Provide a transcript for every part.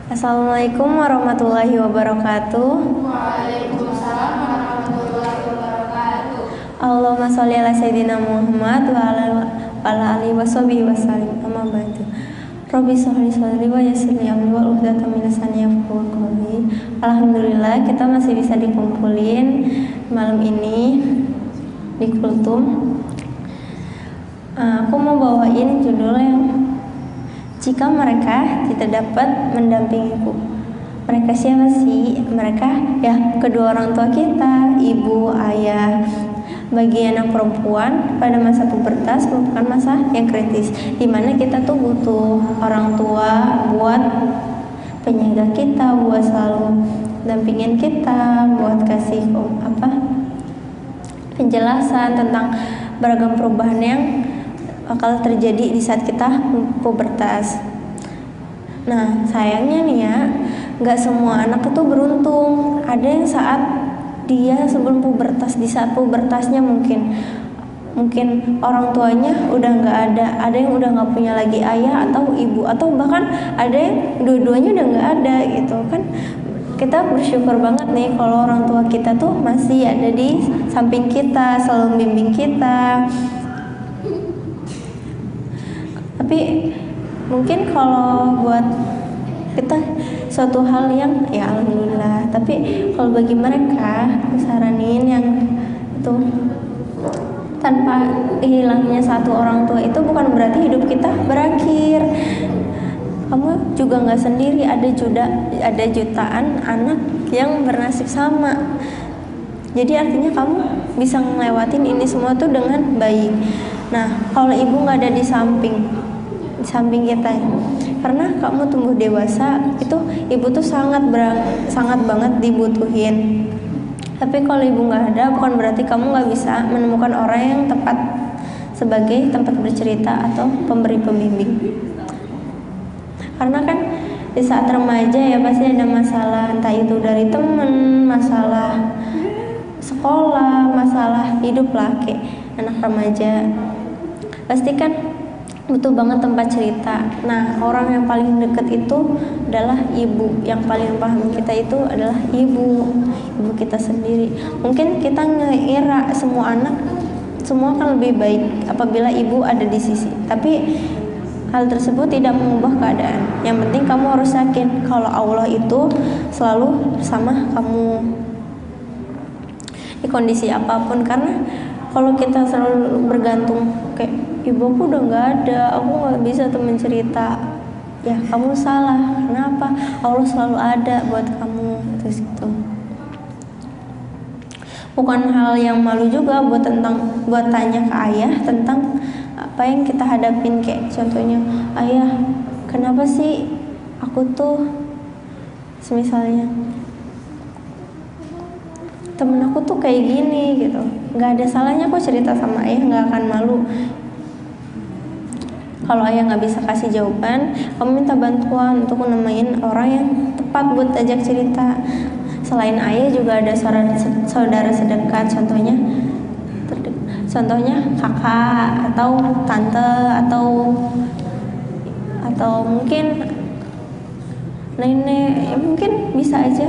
Assalamualaikum warahmatullahi wabarakatuh. Waalaikumsalam warahmatullahi wabarakatuh. Allahumma sholli ala sayyidina Muhammad wa ala alihi washabihi wasallim. Amma ba'du. Rabbi shrah li sadri wa yassir li amri wa uqdatam min lisani yafqahu qawli. Alhamdulillah kita masih bisa dikumpulin malam ini di Kultum. Aku mau bawain judul yang jika mereka tidak dapat mendampingiku. Mereka siapa sih? Mereka ya kedua orang tua kita, ibu, ayah. Bagi anak perempuan pada masa pubertas merupakan masa yang kritis, dimana kita tuh butuh orang tua buat penjaga kita, buat selalu dampingin kita, buat kasih penjelasan tentang beragam perubahan yang bakal terjadi di saat kita pubertas. Nah, sayangnya nih ya, nggak semua anak itu beruntung. Ada yang saat dia sebelum pubertas, di saat pubertasnya mungkin orang tuanya udah nggak ada yang udah nggak punya lagi ayah atau ibu, atau bahkan ada yang dua-duanya udah nggak ada gitu kan. Kita bersyukur banget nih kalau orang tua kita tuh masih ada di samping kita, selalu membimbing kita. Tapi mungkin kalau buat kita suatu hal yang ya alhamdulillah, tapi kalau bagi mereka aku saranin yang itu tanpa hilangnya satu orang tua itu bukan berarti hidup kita berakhir. Kamu juga nggak sendiri, ada jutaan anak yang bernasib sama. Jadi artinya kamu bisa ngelewatin ini semua tuh dengan baik. Nah, kalau ibu nggak ada di samping kita, karena kamu tumbuh dewasa, itu ibu tuh sangat banget dibutuhin. Tapi kalau ibu nggak ada, bukan berarti kamu nggak bisa menemukan orang yang tepat sebagai tempat bercerita atau pemberi pembimbing. Karena kan di saat remaja ya pasti ada masalah, entah itu dari temen, masalah sekolah, masalah hidup lah, kayak anak remaja pasti kan butuh banget tempat cerita. Nah, orang yang paling deket itu adalah ibu. Yang paling paham kita itu adalah ibu kita sendiri. Mungkin kita ngira semua kan lebih baik apabila ibu ada di sisi, tapi hal tersebut tidak mengubah keadaan. Yang penting kamu harus yakin kalau Allah itu selalu bersama kamu di kondisi apapun. Karena kalau kita selalu bergantung kayak ibuku udah nggak ada, aku nggak bisa temen cerita, ya kamu salah. Kenapa? Allah selalu ada buat kamu. Terus gitu. Bukan hal yang malu juga buat tanya ke ayah tentang apa yang kita hadapin. Kayak contohnya, ayah, kenapa sih aku tuh misalnya temen aku tuh kayak gini gitu. Nggak ada salahnya kok cerita sama ayah, nggak akan malu. Kalau ayah nggak bisa kasih jawaban, kamu minta bantuan untuk nemuin orang yang tepat buat ajak cerita. Selain ayah juga ada saudara sedekat, contohnya kakak atau tante atau mungkin nenek, ya mungkin bisa aja.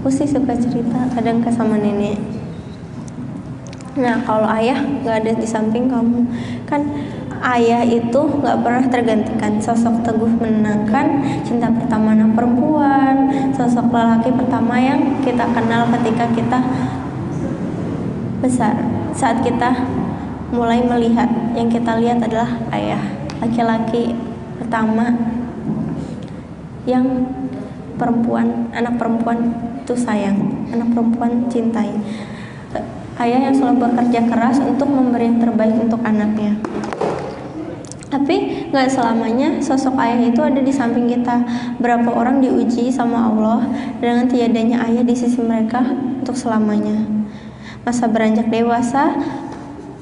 Aku sih suka cerita kadang ke sama nenek. Nah, kalau ayah nggak ada di samping kamu, kan ayah itu nggak pernah tergantikan. Sosok teguh menenangkan, cinta pertama anak perempuan, sosok lelaki pertama yang kita kenal ketika kita besar. Saat kita mulai melihat, yang kita lihat adalah ayah, laki-laki pertama yang anak perempuan itu sayang, anak perempuan cintai. Ayah yang selalu bekerja keras untuk memberi yang terbaik untuk anaknya. Tapi gak selamanya sosok ayah itu ada di samping kita. Berapa orang diuji sama Allah dengan tiadanya ayah di sisi mereka untuk selamanya. Masa beranjak dewasa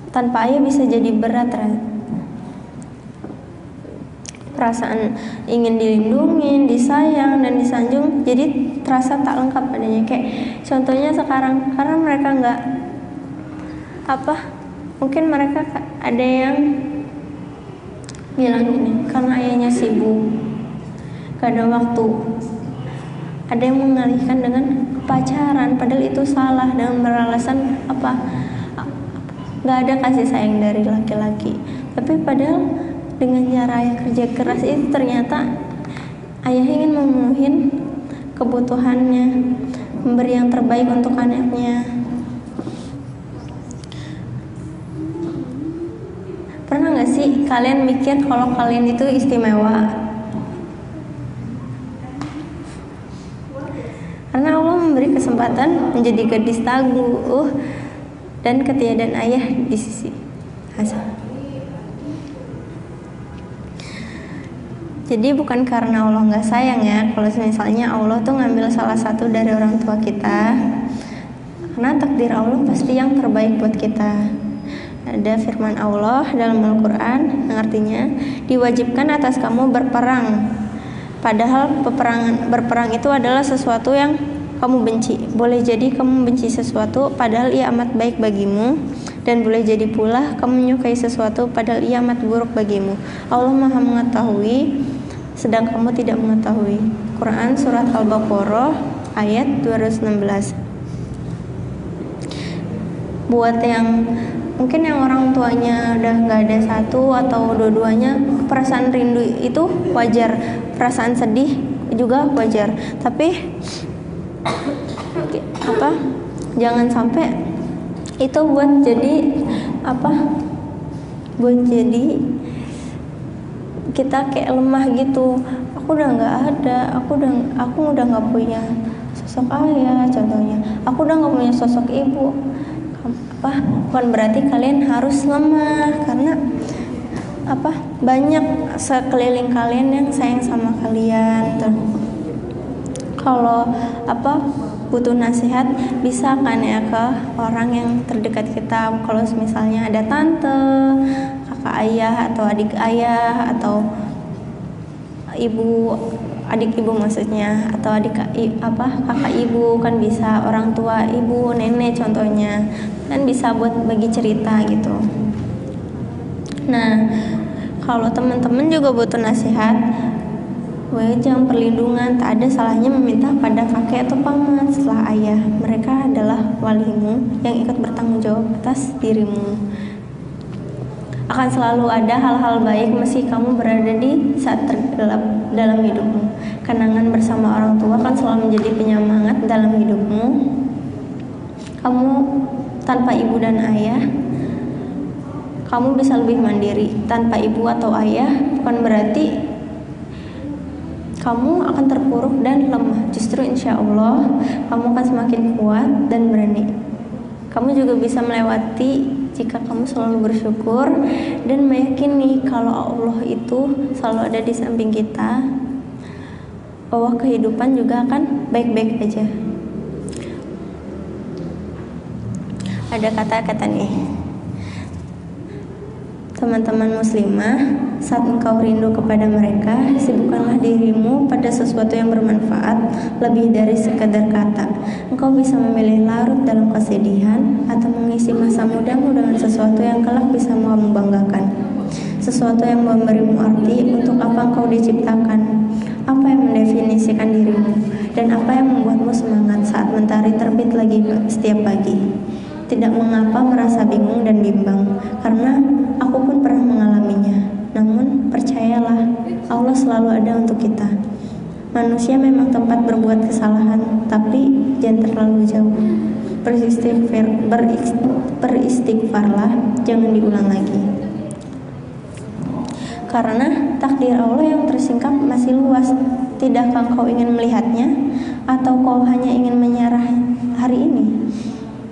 tanpa ayah bisa jadi berat. Perasaan ingin dilindungi, disayang, dan disanjung jadi terasa tak lengkap padanya. Kayak contohnya sekarang, karena mereka mungkin mereka ada yang bilang gini, karena ayahnya sibuk, gak ada waktu. Ada yang mengalihkan dengan pacaran, padahal itu salah, dengan beralasan apa? Gak ada kasih sayang dari laki-laki. Tapi padahal dengan cara ayah kerja keras itu ternyata ayah ingin memenuhi kebutuhannya, memberi yang terbaik untuk anaknya. Pernah gak sih kalian mikir kalau kalian itu istimewa? Karena Allah memberi kesempatan menjadi gadis tangguh dan ketiadaan ayah di sisi Hasan. Jadi bukan karena Allah nggak sayang ya. Kalau misalnya Allah tuh ngambil salah satu dari orang tua kita, karena takdir Allah pasti yang terbaik buat kita. Ada firman Allah dalam Al-Quran yang artinya diwajibkan atas kamu berperang, padahal berperang itu adalah sesuatu yang kamu benci. Boleh jadi kamu benci sesuatu padahal ia amat baik bagimu, dan boleh jadi pula kamu menyukai sesuatu padahal ia amat buruk bagimu. Allah Maha mengetahui sedang kamu tidak mengetahui. Quran surat Al-Baqarah ayat 216. Buat yang mungkin yang orang tuanya udah nggak ada satu atau dua-duanya, perasaan rindu itu wajar, perasaan sedih juga wajar. Tapi jangan sampai itu buat jadi buat jadi kita kayak lemah gitu. Aku udah nggak ada, aku udah nggak punya sosok ayah contohnya, aku udah nggak punya sosok ibu. Bukan berarti kalian harus lemah, karena banyak sekeliling kalian yang sayang sama kalian. Kalau butuh nasihat bisa kan ya ke orang yang terdekat kita. Kalau misalnya ada tante, kakak ayah atau adik ayah atau ibu, adik ibu maksudnya, atau kakak ibu kan bisa, orang tua ibu, nenek contohnya kan bisa buat bagi cerita gitu. Nah, kalau teman-teman juga butuh nasihat, wajah perlindungan, tak ada salahnya meminta pada kakek atau paman setelah ayah. Mereka adalah walimu yang ikut bertanggung jawab atas dirimu. Akan selalu ada hal-hal baik meski kamu berada di saat tergelap dalam hidupmu. Kenangan bersama orang tua akan selalu menjadi penyemangat dalam hidupmu. Kamu tanpa ibu dan ayah, kamu bisa lebih mandiri. Tanpa ibu atau ayah bukan berarti kamu akan terpuruk dan lemah. Justru insya Allah kamu akan semakin kuat dan berani. Kamu juga bisa melewati jika kamu selalu bersyukur dan meyakini kalau Allah itu selalu ada di samping kita, bahwa kehidupan juga akan baik-baik aja. Ada kata-kata nih, teman-teman muslimah, saat engkau rindu kepada mereka, sibukkanlah dirimu pada sesuatu yang bermanfaat lebih dari sekadar kata. Engkau bisa memilih larut dalam kesedihan atau mengisi masa mudamu dengan sesuatu yang kelak bisa kamu banggakan, sesuatu yang memberimu arti untuk apa engkau diciptakan, apa yang mendefinisikan dirimu, dan apa yang membuatmu semangat saat mentari terbit lagi setiap pagi. Tidak mengapa merasa bingung dan bimbang, karena aku pun pernah mengalaminya. Namun percayalah, Allah selalu ada untuk kita. Manusia memang tempat berbuat kesalahan, tapi jangan terlalu jauh. Beristighfarlah, jangan diulang lagi. Karena takdir Allah yang tersingkap masih luas. Tidakkah kau ingin melihatnya? Atau kau hanya ingin menyerah hari ini?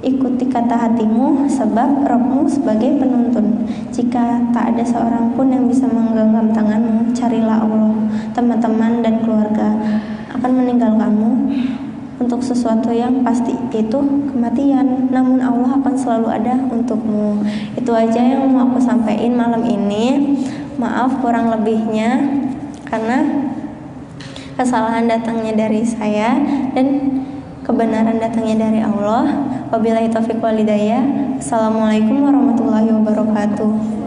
Ikuti kata hatimu, sebab Rabbmu sebagai penuntun. Jika tak ada seorang pun yang bisa menggenggam tanganmu, carilah Allah. Teman-teman dan keluarga akan meninggalkanmu untuk sesuatu yang pasti, yaitu kematian. Namun Allah akan selalu ada untukmu. Itu aja yang mau aku sampaikan malam ini. Maaf kurang lebihnya, karena kesalahan datangnya dari saya dan kebenaran datangnya dari Allah. Wabillahi taufiq wal hidayah. Assalamualaikum warahmatullahi wabarakatuh.